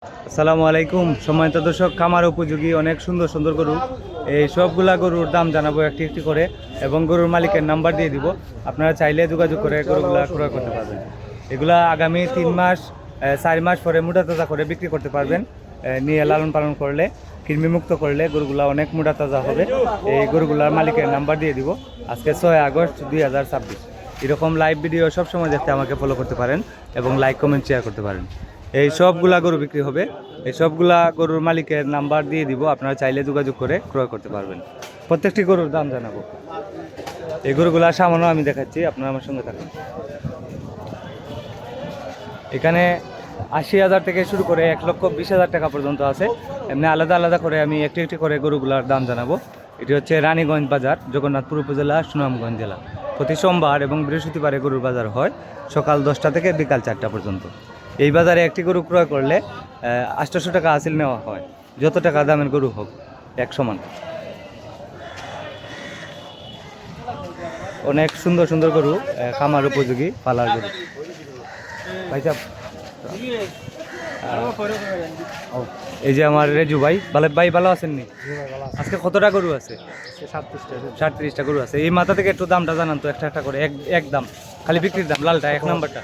আসসালামু আলাইকুম। সম্মানিত দর্শক, খামার উপযোগী অনেক সুন্দর সুন্দর গরু, এই সবগুলা গরুর দাম জানাবো একটি একটি করে এবং গরুর মালিকের নাম্বার দিয়ে দিব। আপনারা চাইলে যোগাযোগ করে গরুগুলা ক্রয় করতে পারবেন। এগুলা আগামী 3 মাস 4 মাস পরে মোটা তাজা করে বিক্রি করতে পারবেন। নিয়ে লালন পালন করলে, কৃমিমুক্ত করলে গরুগুলা অনেক মোটা তাজা হবে। এই গরুগুলার মালিকের নাম্বার দিয়ে দিব। আজকে 6 আগস্ট 2026। এরকম লাইভ ভিডিও সবসময় দেখতে আমাকে ফলো করতে পারেন এবং লাইক কমেন্ট শেয়ার করতে পারেন। এই সবগুলা গরু বিক্রি হবে। এই সবগুলা গরুর মালিকের নাম্বার দিয়ে দিব, আপনারা চাইলে যোগাযোগ করে ক্রয় করতে পারবেন। প্রত্যেকটি গরুর দাম জানাবো। এই গরুগুলা সামান্য আমি দেখাচ্ছি, আপনারা আমার সঙ্গে থাকুন। এখানে 80,000 থেকে শুরু করে 1,20,000 টাকা পর্যন্ত আছে। এমনি আলাদা আলাদা করে আমি একটি একটি করে গরুগুলার দাম জানাবো। এটি হচ্ছে রানীগঞ্জ বাজার, জগন্নাথপুর উপজেলা, সুনামগঞ্জ জেলা। প্রতি সোমবার এবং বৃহস্পতিবারে গরুর বাজার হয় সকাল 10টা থেকে বিকাল 4টা পর্যন্ত। এই বাজারে একটি গরু ক্রয় করলে 800 টাকা হাসিল নেওয়া হয়, যত টাকা দামের গরু হোক এক সমান। অনেক সুন্দর সুন্দর গরু, খামার উপযোগী পালার গরু। ভাই সাহেব, এই যে আমার রেজু ভাই, ভাই ভালো আছেন নি? আজকে কতটা গরু আছে? 37টা গরু আছে। এই মাথা থেকে একটু দামটা জানান তো, একটা একটা করে। এক দাম খালি বিক্রির দাম। লালটা 1 নাম্বারটা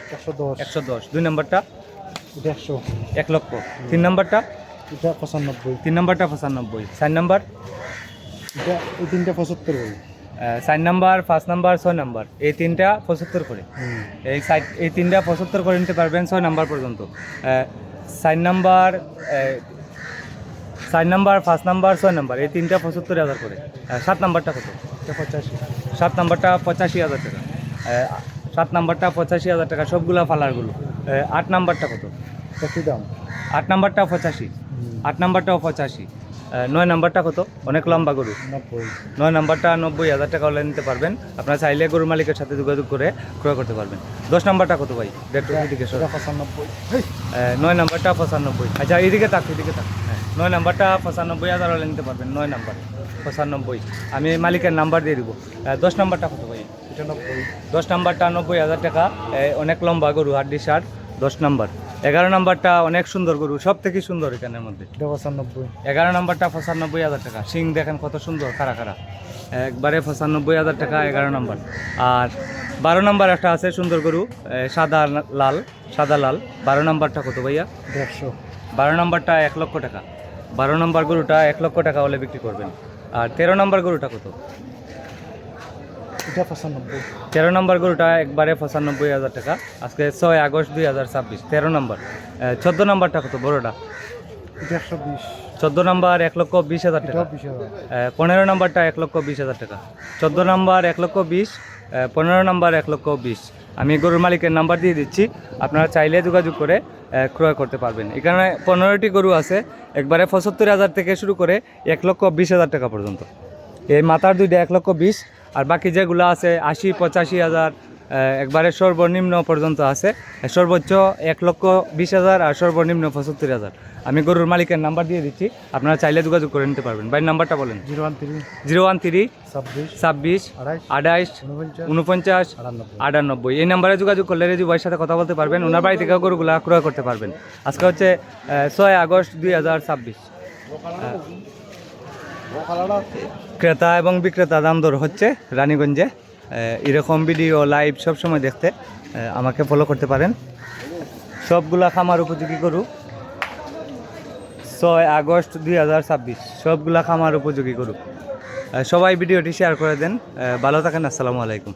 110, 2 নাম্বারটা 1 লক্ষ, 3 নাম্বারটা 95, 3 নাম্বারটা 95, 4 নাম্বার এই তিনটা 75 4 নাম্বার, 5 নাম্বার, 6 নাম্বার, এই তিনটা 75 করে। এই তিনটা 75 করে নিতে পারবেন 6 নাম্বার পর্যন্ত। 4 নাম্বার, 5 নাম্বার, 6 নাম্বার, এই তিনটা 75,000 করে। 7 নাম্বারটা কত? 7 নাম্বারটা 85,000 টাকা। 7 নাম্বারটা 85,000 টাকা, সবগুলা ফালারগুলো। 8 নাম্বারটা কত? দাম 8 নাম্বারটা 85, 8 নাম্বারটাও 85। 9 নাম্বারটা কত? অনেক লম্বা গরু। 9 নাম্বারটা 90,000 টাকা হলে নিতে পারবেন। আপনারা চাইলে গরুর মালিকের সাথে যোগাযোগ করে ক্রয় করতে পারবেন। 10 নাম্বারটা কত ভাই? 9 নাম্বারটা 95। আচ্ছা, এদিকে থাক। হ্যাঁ, 9 নাম্বারটা 95,000 হলে নিতে পারবেন। 9 নাম্বার 95। আমি মালিকের নাম্বার দিয়ে দিব। 10 নাম্বারটা কত ভাই? 10 নাম্বারটা 90,000 টাকা। অনেক লম্বা গরু, হাড্ডি সার। 10 নাম্বার। 11 নাম্বারটা অনেক সুন্দর গরু, সব থেকে সুন্দর এখানের মধ্যে। 11 নাম্বারটা 95,000 টাকা। সিং দেখেন কত সুন্দর, খাড়া খাড়া, একবারে 95,000 টাকা 11 নাম্বার। আর 12 নাম্বার একটা আছে সুন্দর গরু, সাদা লাল। 12 নাম্বারটা কত ভাইয়া? 150। 12 নাম্বারটা 1 লক্ষ টাকা। 12 নাম্বার গরুটা 1 লক্ষ টাকা হলে বিক্রি করবেন। আর 13 নাম্বার গরুটা কত? 13 নম্বর গরুটা একবারে 95,000 টাকা। আজকে 6 আগস্ট 2026। 13 নম্বর। 14 নম্বরটা কত বড়টা? 14 নম্বর 1,20,000 টাকা। 15 নম্বরটা 1,20,000 টাকা। 14 নম্বর 1,20,000, 15 নম্বর 1,20,000। আমি গরুর মালিকের নাম্বার দিয়ে দিচ্ছি, আপনারা চাইলে যোগাযোগ করে ক্রয় করতে পারবেন। এখানে 15টি গরু আছে, একবারে 75,000 থেকে শুরু করে 1,20,000 টাকা পর্যন্ত। এই মাথার দুইটা 1,20,000, আর বাকি যেগুলো আছে 80, 85,000, একবারে সর্বনিম্ন পর্যন্ত আছে। সর্বোচ্চ 1,20,000 আর সর্বনিম্ন 75,000। আমি গরুর মালিকের নাম্বার দিয়ে দিচ্ছি, আপনারা চাইলে যোগাযোগ করে নিতে পারবেন। ভাই নাম্বারটা বলেন। 013 26 28 49 98। এই নাম্বারে যোগাযোগ করলে রেজু ভাইয়ের সাথে কথা বলতে পারবেন। ওনার বাড়ি থেকে গরুগুলা ক্রয় করতে পারবেন। আজকে হচ্ছে 6 আগস্ট 2026। ক্রেতা এবং বিক্রেতা দাম দর হচ্ছে রানীগঞ্জে। এরকম ভিডিও লাইভ সবসময় দেখতে আমাকে ফলো করতে পারেন। সবগুলা খামার উপযোগী গরু। 6 আগস্ট 2026, সবগুলা খামার উপযোগী গরু। সবাই ভিডিওটি শেয়ার করে দেন। ভালো থাকেন। আসসালামু আলাইকুম।